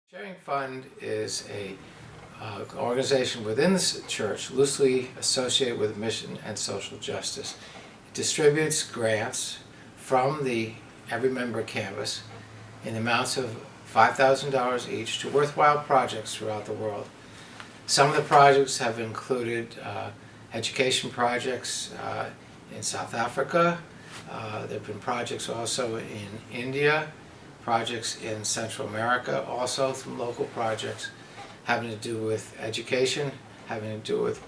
Sharing Fund is an organization within the church loosely associated with mission and social justice. It distributes grants from the Every Member Canvas in amounts of $5,000 each to worthwhile projects throughout the world. Some of the projects have included education projects in South Africa. There have been projects also in India, projects in Central America, also some local projects having to do with education, having to do with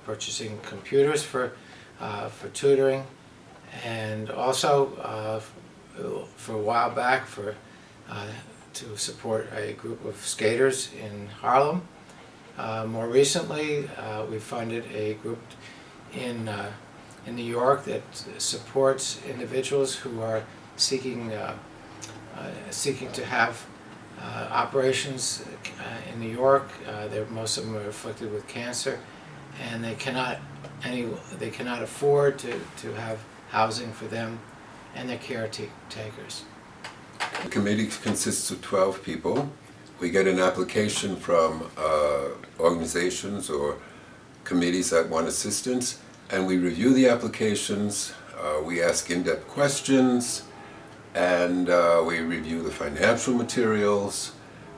purchasing computers for tutoring, and also for a while back to support a group of skaters in Harlem. More recently, we funded a group in New York that supports individuals who are seeking to have operations in New York. Most of them are afflicted with cancer, and they cannot afford to have housing for them and their caretakers. The committee consists of 12 people. We get an application from organizations or committees that want assistance, and we review the applications. We ask in-depth questions, and we review the financial materials,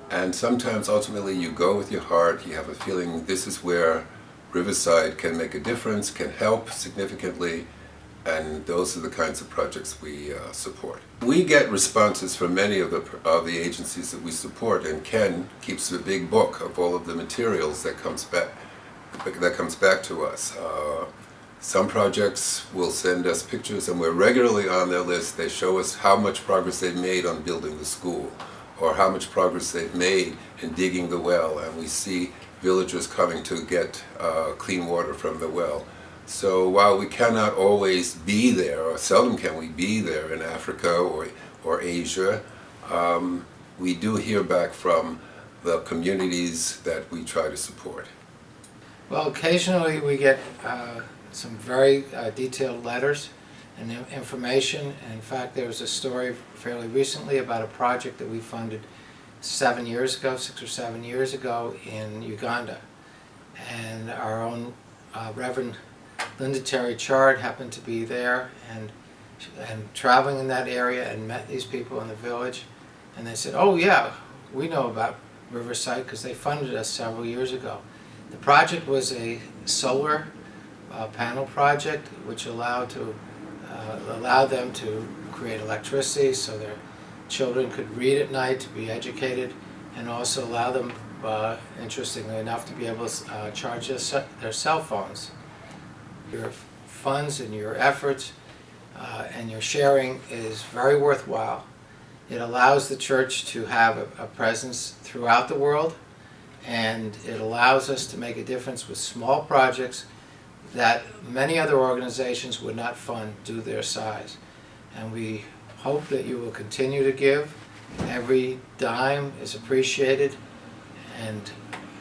and sometimes ultimately you go with your heart. You have a feeling this is where Riverside can make a difference, can help significantly, and those are the kinds of projects we support. We get responses from many of the agencies that we support, and Ken keeps a big book of all of the materials that comes back to us. Some projects will send us pictures, and we're regularly on their list. They show us how much progress they've made on building the school, or how much progress they've made in digging the well, and we see villagers coming to get clean water from the well. So while we cannot always be there, or seldom can we be there in Africa or Asia, we do hear back from the communities that we try to support. Well, occasionally we get some very detailed letters and information. In fact, there was a story fairly recently about a project that we funded 6 or 7 years ago in Uganda. And our own Reverend Linda Terry Chard happened to be there and traveling in that area and met these people in the village. And they said, "Oh yeah, we know about Riverside because they funded us several years ago." The project was a solar panel project which allowed them to create electricity so their children could read at night, to be educated, and also allow them, interestingly enough, to be able to charge their cell phones. Your funds and your efforts and your sharing is very worthwhile. It allows the church to have a presence throughout the world, and it allows us to make a difference with small projects that many other organizations would not fund due to their size. And we hope that you will continue to give. Every dime is appreciated, and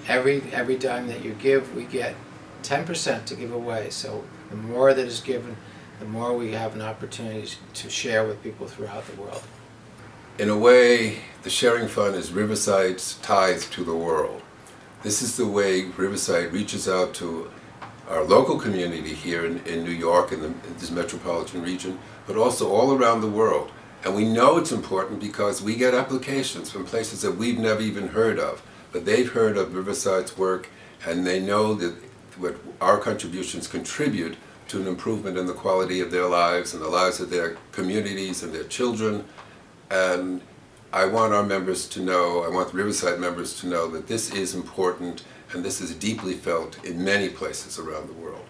every dime that you give, we get 10% to give away. So the more that is given, the more we have an opportunity to share with people throughout the world. In a way, the Sharing Fund is Riverside's tithe to the world. This is the way Riverside reaches out to our local community here in New York, in this metropolitan region, but also all around the world. And we know it's important because we get applications from places that we've never even heard of, but they've heard of Riverside's work, and they know that what our contributions contribute to an improvement in the quality of their lives and the lives of their communities and their children. And I want our members to know, I want the Riverside members to know that this is important, and this is deeply felt in many places around the world.